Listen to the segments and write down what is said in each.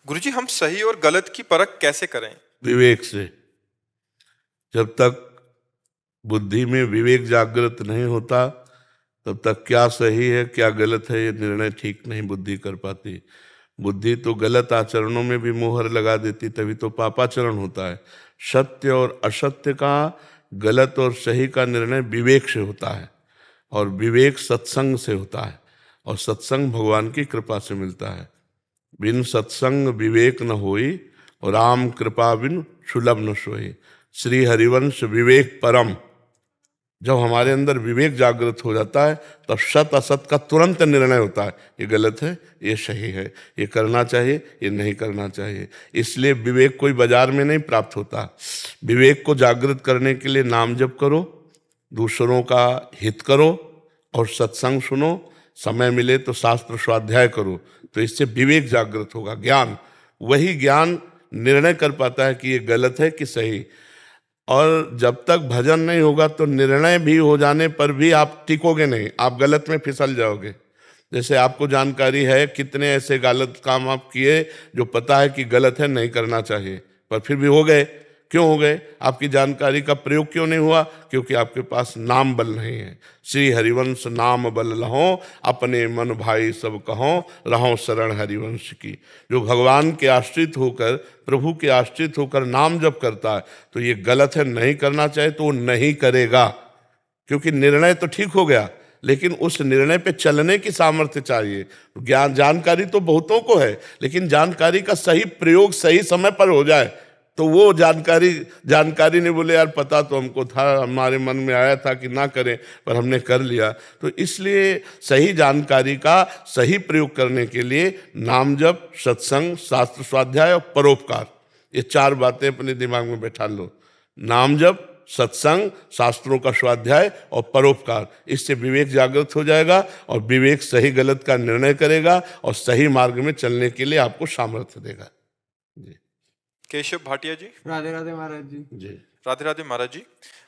गुरुजी, हम सही और गलत की परख कैसे करें? विवेक से। जब तक बुद्धि में विवेक जागृत नहीं होता तब तक क्या सही है क्या गलत है ये निर्णय ठीक नहीं बुद्धि कर पाती। बुद्धि तो गलत आचरणों में भी मोहर लगा देती, तभी तो पापाचरण होता है। सत्य और असत्य का, गलत और सही का निर्णय विवेक से होता है, और विवेक सत्संग से होता है, और सत्संग भगवान की कृपा से मिलता है। बिन सत्संग विवेक न होई, और राम कृपा बिन सुलभ न सोई। श्री हरिवंश विवेक परम। जब हमारे अंदर विवेक जागृत हो जाता है तब सत असत का तुरंत निर्णय होता है, ये गलत है ये सही है, ये करना चाहिए ये नहीं करना चाहिए। इसलिए विवेक कोई बाजार में नहीं प्राप्त होता। विवेक को जागृत करने के लिए नाम जप करो, दूसरों का हित करो, और सत्संग सुनो, समय मिले तो शास्त्र स्वाध्याय करो, तो इससे विवेक जागृत होगा। ज्ञान, वही ज्ञान निर्णय कर पाता है कि ये गलत है कि सही। और जब तक भजन नहीं होगा तो निर्णय भी हो जाने पर भी आप टिकोगे नहीं, आप गलत में फिसल जाओगे। जैसे आपको जानकारी है कितने ऐसे गलत काम आप किए जो पता है कि गलत है, नहीं करना चाहिए, पर फिर भी हो गए। क्यों हो गए? आपकी जानकारी का प्रयोग क्यों नहीं हुआ? क्योंकि आपके पास नाम बल नहीं है। श्री हरिवंश नाम बल लहो, अपने मन भाई सब कहो, रहो शरण हरिवंश की। जो भगवान के आश्रित होकर, प्रभु के आश्रित होकर नाम जप करता है तो ये गलत है, नहीं करना चाहिए, तो वो नहीं करेगा। क्योंकि निर्णय तो ठीक हो गया, लेकिन उस निर्णय पे चलने की सामर्थ्य चाहिए। ज्ञान जानकारी तो बहुतों को है, लेकिन जानकारी का सही प्रयोग सही समय पर हो जाए तो वो जानकारी नहीं, बोले यार पता तो हमको था, हमारे मन में आया था कि ना करें, पर हमने कर लिया। तो इसलिए सही जानकारी का सही प्रयोग करने के लिए नाम जप, सत्संग, शास्त्र स्वाध्याय और परोपकार, ये चार बातें अपने दिमाग में बैठा लो। नाम जप, सत्संग, शास्त्रों का स्वाध्याय और परोपकार, इससे विवेक जागृत हो जाएगा, और विवेक सही गलत का निर्णय करेगा और सही मार्ग में चलने के लिए आपको सामर्थ्य देगा। जी। केशव भाटिया जी। राधे राधे महाराज जी। जी। राधे राधे महाराज जी।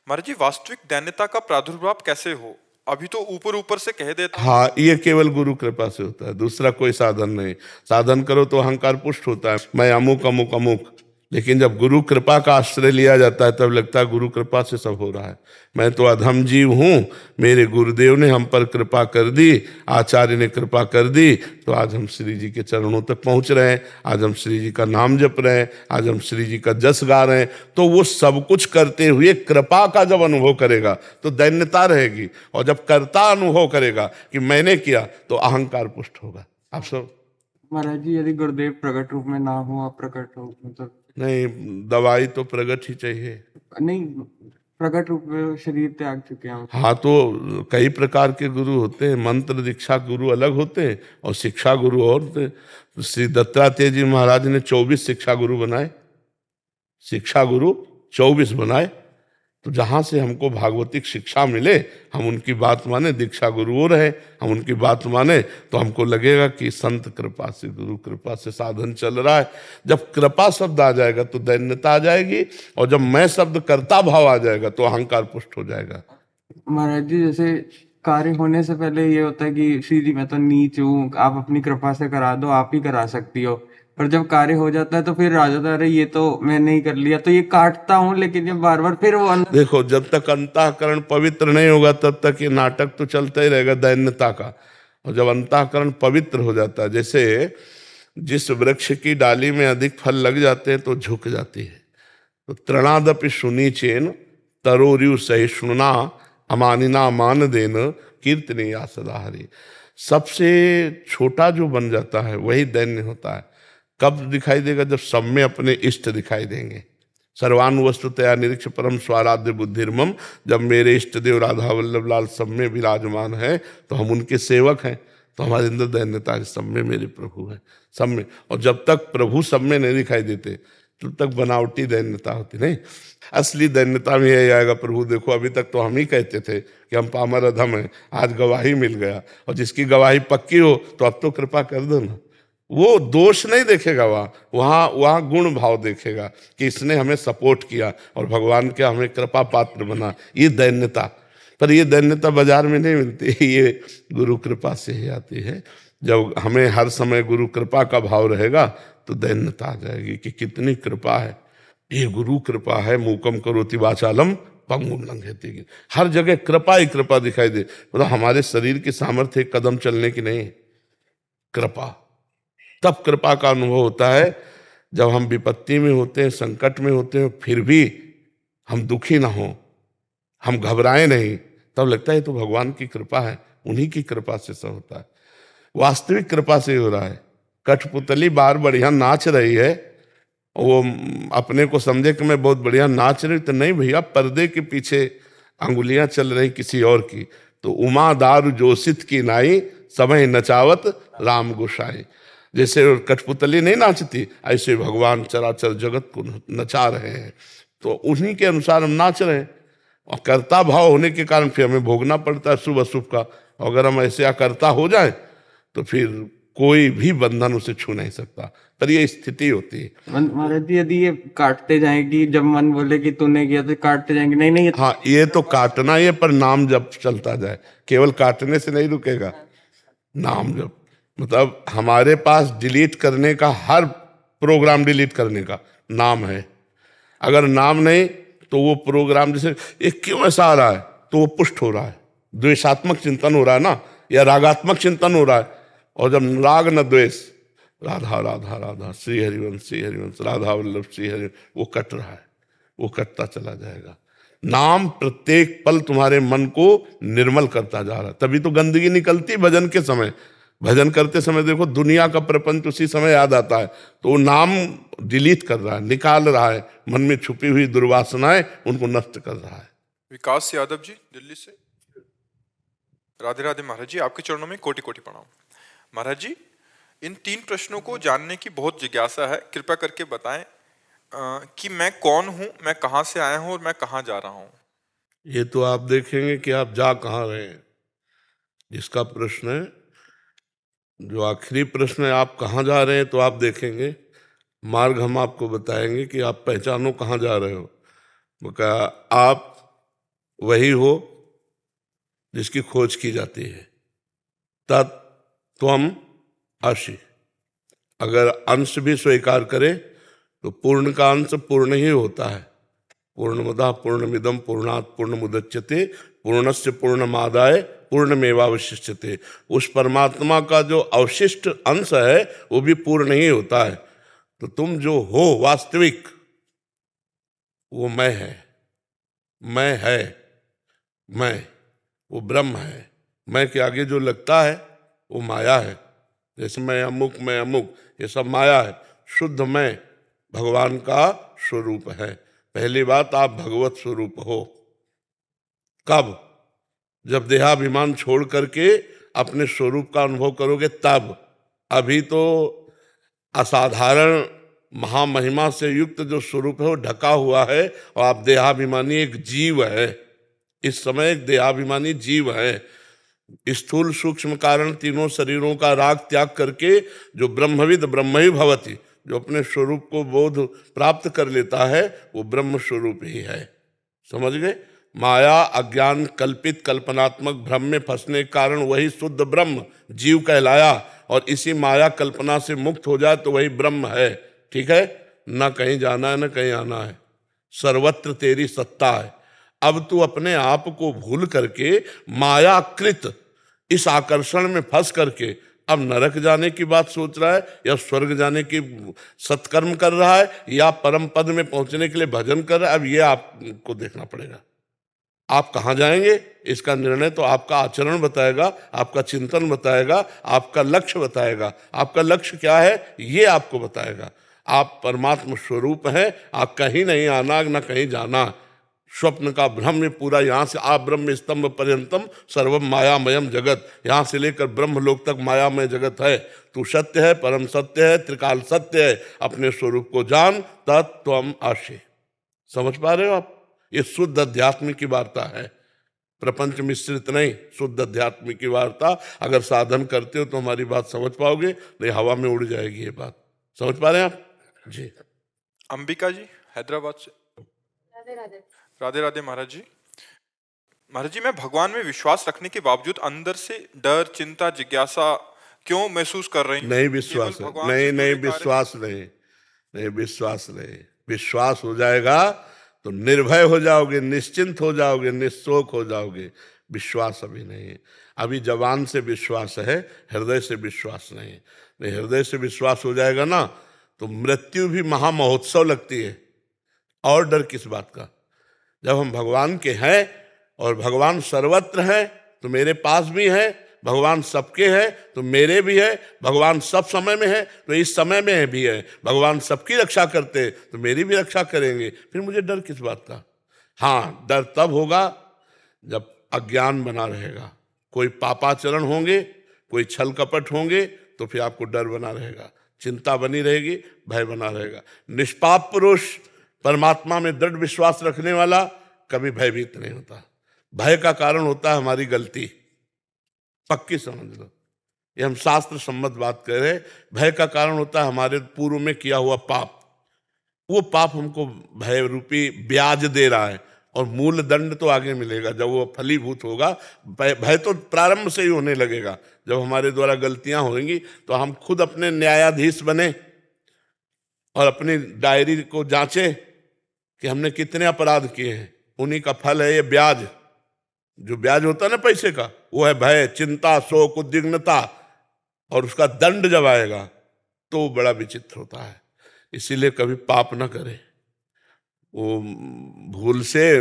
महाराज जी, वास्तविक दैन्यता का प्रादुर्भाव कैसे हो? अभी तो ऊपर ऊपर से कह देता हूं। हाँ, ये केवल गुरु कृपा से होता है, दूसरा कोई साधन नहीं। साधन करो तो अहंकार पुष्ट होता है, मैं अमुक अमुक अमुक। लेकिन जब गुरु कृपा का आश्रय लिया जाता है तब लगता है गुरु कृपा से सब हो रहा है। मैं तो अधम जीव हूँ, मेरे गुरुदेव ने हम पर कृपा कर दी, आचार्य ने कृपा कर दी, तो आज हम श्री जी के चरणों तक पहुँच रहे हैं, आज हम श्री जी का नाम जप रहे हैं, आज हम श्री जी का जस गा रहे हैं। तो वो सब कुछ करते हुए कृपा का जब अनुभव करेगा तो दैन्यता रहेगी, और जब कर्ता अनुभव करेगा कि मैंने किया तो अहंकार पुष्ट होगा। आप सब महाराज जी, यदि गुरुदेव प्रकट रूप में ना हो, आप प्रकट हो, मतलब नहीं, दवाई तो प्रगट ही चाहिए। नहीं, प्रकट रूप में शरीर त्याग चुके हैं। हाँ, तो कई प्रकार के गुरु होते हैं, मंत्र दीक्षा गुरु अलग होते हैं और शिक्षा गुरु और होते हैं। श्री दत्तात्रेय जी महाराज ने 24 शिक्षा गुरु बनाए, शिक्षा गुरु 24 बनाए। तो जहाँ से हमको भागवतिक शिक्षा मिले हम उनकी बात माने, दीक्षा गुरु रहे हम उनकी बात माने, तो हमको लगेगा कि संत कृपा से, गुरु कृपा से साधन चल रहा है। जब कृपा शब्द आ जाएगा तो दैन्यता आ जाएगी, और जब मैं शब्द कर्ता भाव आ जाएगा तो अहंकार पुष्ट हो जाएगा। महाराज जी, जैसे कार्य होने से पहले ये होता है कि श्री जी मैं तो नीच हूँ, आप अपनी कृपा से करा दो, आप ही करा सकती हो। पर जब कार्य हो जाता है तो फिर आ जाता है, अरे ये तो मैंने ही कर लिया, तो ये काटता हूँ, लेकिन जब बार बार फिर वो देखो, जब तक अंतःकरण पवित्र नहीं होगा तब तक ये नाटक तो चलता ही रहेगा दैन्यता का। और जब अंतःकरण पवित्र हो जाता है, जैसे जिस वृक्ष की डाली में अधिक फल लग जाते हैं तो झुक जाती है। तो तृणादपि सुनीचेन तरोरियु सहिष्णुना अमानिना मान देन कीर्तने या सदा हरि। सबसे छोटा जो बन जाता है वही दैन्य होता है। कब दिखाई देगा? जब सब में अपने इष्ट दिखाई देंगे। सर्वानुवस्तुतया निरीक्ष परम स्वाराध्य बुद्धिर्मम। जब मेरे इष्ट देव राधा वल्लभ लाल सब में विराजमान है तो हम उनके सेवक हैं, तो हमारे अंदर दैन्यता है, सब में मेरे प्रभु हैं, सब में। और जब तक प्रभु सब में नहीं दिखाई देते तब तक बनावटी दैन्यता होती नहीं। असली दैन्यता में यही आएगा, प्रभु देखो अभी तक तो हम ही कहते थे कि हम पामर अधम हैं, आज गवाही मिल गया, और जिसकी गवाही पक्की हो तो अब तो कृपा कर दो ना। वो दोष नहीं देखेगा, वहाँ गुण भाव देखेगा कि इसने हमें सपोर्ट किया और भगवान के हमें कृपा पात्र बना। ये दैन्यता, पर ये दैन्यता बाजार में नहीं मिलती, ये गुरु कृपा से ही आती है। जब हमें हर समय गुरु कृपा का भाव रहेगा तो दैन्यता आ जाएगी कि कितनी कृपा है, ये गुरु कृपा है। मूकम करोति वाचालम पंगुम लंघयते, हर जगह कृपा ही कृपा दिखाई दे। मतलब हमारे शरीर की सामर्थ्य एक कदम चलने की नहीं है, कृपा। तब कृपा का अनुभव होता है जब हम विपत्ति में होते हैं, संकट में होते हैं, फिर भी हम दुखी ना हो, हम घबराए नहीं, तब लगता है तो भगवान की कृपा है, उन्हीं की कृपा से सब होता है। वास्तविक कृपा से हो रहा है। कठपुतली बार बढ़िया नाच रही है, वो अपने को समझे कि मैं बहुत बढ़िया नाच रही, तो नहीं भैया, पर्दे के पीछे अंगुलियां चल रही किसी और की। तो उमा दारू जोशित की नाई, समय नचावत राम गोसाई। जैसे कठपुतली नहीं नाचती, ऐसे भगवान चराचर जगत को नचा रहे हैं, तो उन्हीं के अनुसार हम नाच रहे हैं। और कर्ता भाव होने के कारण फिर हमें भोगना पड़ता है शुभ अशुभ का। अगर हम ऐसे अकर्ता हो जाए तो फिर कोई भी बंधन उसे छू नहीं सकता, पर ये स्थिति होती है। महाराज जी, यदि ये काटते जाएंगी, जब मन बोले कि तूने किया तो काटते जाएंगे, नहीं नहीं हाँ, ये तो काटना ही है, पर नाम जब चलता जाए, केवल काटने से नहीं रुकेगा। नाम जब मतलब हमारे पास डिलीट करने का, हर प्रोग्राम डिलीट करने का नाम है। अगर नाम नहीं तो वो प्रोग्राम, जैसे ये क्यों ऐसा आ रहा है, तो वो पुष्ट हो रहा है, द्वेषात्मक चिंतन हो रहा है ना, या रागात्मक चिंतन हो रहा है। और जब राग न द्वेष, राधा राधा राधा श्री हरिवंश राधा वल्लभ श्री हरि, वो कट रहा है, वो कटता चला जाएगा। नाम प्रत्येक पल तुम्हारे मन को निर्मल करता जा रहा है, तभी तो गंदगी निकलती भजन के समय। भजन करते समय देखो दुनिया का प्रपंच उसी समय याद आता है, तो वो नाम डिलीट कर रहा है, निकाल रहा है, मन में छुपी हुई दुर्वासनाएं उनको नष्ट कर रहा है। विकास यादव जी दिल्ली से। राधे राधे महाराज जी, आपके चरणों में कोटि कोटि प्रणाम। महाराज जी, इन 3 प्रश्नों को जानने की बहुत जिज्ञासा है, कृपया करके बताएं कि मैं कौन हूं, मैं कहां से आया हूं और मैं कहां जा रहा हूं। ये तो आप देखेंगे कि आप जा कहाँ रहे हैं। जिसका प्रश्न है, जो आखिरी प्रश्न है, आप कहाँ जा रहे हैं, तो आप देखेंगे मार्ग हम आपको बताएंगे कि आप पहचानो कहाँ जा रहे हो। वो कहा आप वही हो जिसकी खोज की जाती है। तत्त्वम् असि। अगर अंश भी स्वीकार करे तो पूर्ण का अंश पूर्ण ही होता है। पूर्णमदः पूर्णमिदं पूर्णात् पूर्णमुदच्यते पूर्णस्य पूर्णमादाय पूर्णमेवावशिष्यते। उस परमात्मा का जो अवशिष्ट अंश है वो भी पूर्ण ही होता है। तो तुम जो हो वास्तविक, वो मैं है, मैं है, मैं वो ब्रह्म है। मैं के आगे जो लगता है वो माया है। जैसे मैं अमुक, ये सब माया है। शुद्ध मैं भगवान का स्वरूप है। पहली बात, आप भगवत स्वरूप हो। कब? जब देहाभिमान छोड़ करके अपने स्वरूप का अनुभव करोगे तब। अभी तो असाधारण महामहिमा से युक्त जो स्वरूप है वो ढका हुआ है, और आप देहाभिमानी एक जीव है। इस समय एक देहाभिमानी जीव है। स्थूल सूक्ष्म कारण तीनों शरीरों का राग त्याग करके जो ब्रह्मविद ब्रह्म ही भवति, जो अपने स्वरूप को बोध प्राप्त कर लेता है, वो ब्रह्म स्वरूप ही है। समझ गए? माया अज्ञान कल्पित कल्पनात्मक भ्रम में फंसने के कारण वही शुद्ध ब्रह्म जीव कहलाया, और इसी माया कल्पना से मुक्त हो जाए तो वही ब्रह्म है। ठीक है? न कहीं जाना है न कहीं आना है, सर्वत्र तेरी सत्ता है। अब तू अपने आप को भूल करके मायाकृत इस आकर्षण में फंस करके अब नरक जाने की बात सोच रहा है, या स्वर्ग जाने की सत्कर्म कर रहा है, या परम पद में पहुंचने के लिए भजन कर रहा है। अब ये आपको देखना पड़ेगा, आप कहाँ जाएंगे इसका निर्णय तो आपका आचरण बताएगा, आपका चिंतन बताएगा, आपका लक्ष्य बताएगा। आपका लक्ष्य क्या है ये आपको बताएगा। आप परमात्मा स्वरूप हैं, आप कहीं नहीं आना न कहीं जाना। स्वप्न का भ्रम में पूरा, यहाँ से आप ब्रह्म स्तंभ पर्यंतम सर्वम मायामयम जगत, यहाँ से लेकर ब्रह्मलोक तक मायामय जगत है। तू सत्य है, परम सत्य है, त्रिकाल सत्य है। अपने स्वरूप को जान, तत्त्वम् असि। समझ पा रहे हो आप? ये शुद्ध अध्यात्म की वार्ता है, प्रपंच मिश्रित नहीं, शुद्ध अध्यात्म की वार्ता। अगर साधन करते हो तो हमारी बात समझ पाओगे, नहीं हवा में उड़ जाएगी ये बात। समझ पा रहे हैं आप जी? अंबिका जी हैदराबाद से। राधे राधे। राधे राधे महाराज जी। महाराज जी, मैं भगवान में विश्वास रखने के बावजूद अंदर से डर, चिंता, जिज्ञासा क्यों महसूस कर रही हूँ? नहीं विश्वास केवल है, भगवान नहीं से नहीं जुड़े कार्य- विश्वास नहीं, नहीं विश्वास नहीं। विश्वास हो जाएगा तो निर्भय हो जाओगे, निश्चिंत हो जाओगे, निशोक हो जाओगे। विश्वास अभी नहीं है, अभी जबान से विश्वास है, हृदय से विश्वास नहीं है। नहीं, हृदय से विश्वास हो जाएगा ना तो मृत्यु भी महामहोत्सव लगती है। और डर किस बात का? जब हम भगवान के हैं और भगवान सर्वत्र है तो मेरे पास भी है, भगवान सबके है तो मेरे भी है, भगवान सब समय में है तो इस समय में भी है, भगवान सबकी रक्षा करते हैं तो मेरी भी रक्षा करेंगे। फिर मुझे डर किस बात का? हाँ, डर तब होगा जब अज्ञान बना रहेगा, कोई पापाचरण होंगे, कोई छल कपट होंगे तो फिर आपको डर बना रहेगा, चिंता बनी रहेगी, भय बना रहेगा। निष्पाप पुरुष, परमात्मा में दृढ़ विश्वास रखने वाला कभी भयभीत नहीं होता। भय का कारण होता है हमारी गलती, पक्की समझ लो, ये हम शास्त्र सम्मत बात कर रहे हैं। भय का कारण होता है हमारे पूर्व में किया हुआ पाप, वो पाप हमको भय रूपी ब्याज दे रहा है और मूल दंड तो आगे मिलेगा जब वो फलीभूत होगा। भय तो प्रारंभ से ही होने लगेगा, जब हमारे द्वारा गलतियां होंगी तो हम खुद अपने न्यायाधीश बने और अपनी डायरी को जांचे कि हमने कितने अपराध किए हैं। उन्हीं का फल है ये ब्याज। जो ब्याज होता है ना पैसे का, वो है भय, चिंता, शोक, उद्विग्नता, और उसका दंड जब आएगा तो वो बड़ा विचित्र होता है। इसीलिए कभी पाप ना करें। वो भूल से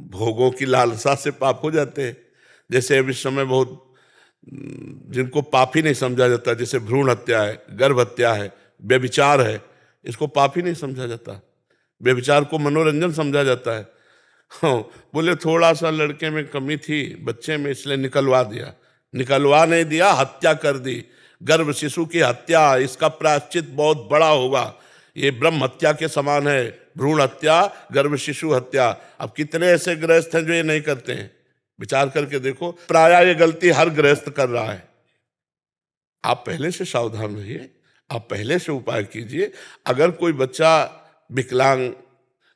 भोगों की लालसा से पाप हो जाते हैं। जैसे अभी समय बहुत जिनको पाप ही नहीं समझा जाता, जैसे भ्रूण हत्या है, गर्भ हत्या है, व्यभिचार है, इसको पाप ही नहीं समझा जाता। व्यभिचार को मनोरंजन समझा जाता है। हाँ, बोले थोड़ा सा लड़के में कमी थी, बच्चे में, इसलिए निकलवा दिया। निकलवा नहीं दिया, हत्या कर दी। गर्भ शिशु की हत्या, इसका प्रायश्चित बहुत बड़ा होगा। ये ब्रह्म हत्या के समान है, भ्रूण हत्या, गर्भ शिशु हत्या। अब कितने ऐसे गृहस्थ हैं जो ये नहीं करते हैं? विचार करके देखो, प्रायः ये गलती हर गृहस्थ कर रहा है। आप पहले से सावधान रहिए, आप पहले से उपाय कीजिए। अगर कोई बच्चा विकलांग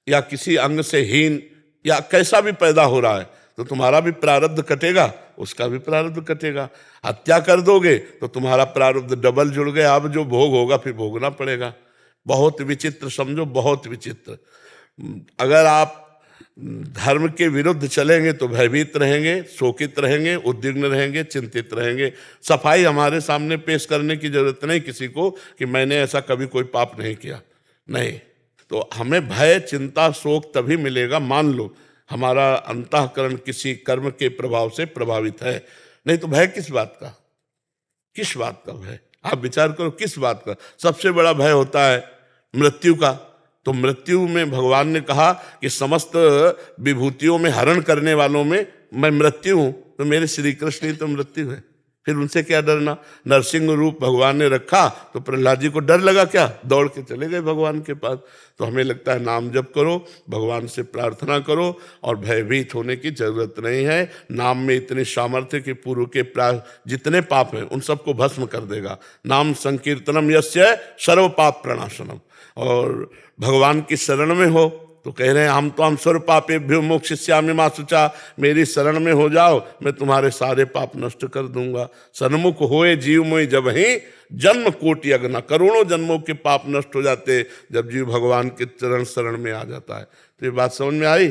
या किसी अंग से हीन या कैसा भी पैदा हो रहा है तो तुम्हारा भी प्रारब्ध कटेगा, उसका भी प्रारब्ध कटेगा। हत्या कर दोगे तो तुम्हारा प्रारब्ध डबल जुड़ गया, अब जो भोग होगा फिर भोगना पड़ेगा। बहुत विचित्र, समझो बहुत विचित्र। अगर आप धर्म के विरुद्ध चलेंगे तो भयभीत रहेंगे, शोकित रहेंगे, उद्विग्न रहेंगे, चिंतित रहेंगे। सफाई हमारे सामने पेश करने की जरूरत नहीं किसी को कि मैंने ऐसा कभी कोई पाप नहीं किया, नहीं। तो हमें भय, चिंता, शोक तभी मिलेगा, मान लो हमारा अंतःकरण किसी कर्म के प्रभाव से प्रभावित है। नहीं तो भय किस बात का? किस बात का भय? आप विचार करो, किस बात का? सबसे बड़ा भय होता है मृत्यु का। तो मृत्यु में भगवान ने कहा कि समस्त विभूतियों में हरण करने वालों में मैं मृत्यु हूं, तो मेरे श्री कृष्ण ही तो मृत्यु है, फिर उनसे क्या डरना? नरसिंह रूप भगवान ने रखा तो प्रहलाद जी को डर लगा क्या? दौड़ के चले गए भगवान के पास। तो हमें लगता है नाम जप करो, भगवान से प्रार्थना करो और भयभीत होने की जरूरत नहीं है। नाम में इतनी सामर्थ्य कि पूर्व के जितने पाप हैं उन सबको भस्म कर देगा। नाम संकीर्तनम यस्य सर्व पाप प्रणाशनम। और भगवान की शरण में हो तो कह रहे हैं हम सर्व पापेभ्यो मोक्षयिष्यामि मा शुचा, मेरी शरण में हो जाओ, मैं तुम्हारे सारे पाप नष्ट कर दूंगा। सन्मुख होए जीव मोहि जब ही जन्म कोटि अगना, करोड़ों जन्मों के पाप नष्ट हो जाते जब जीव भगवान के चरण शरण में आ जाता है। तो ये बात समझ में आई?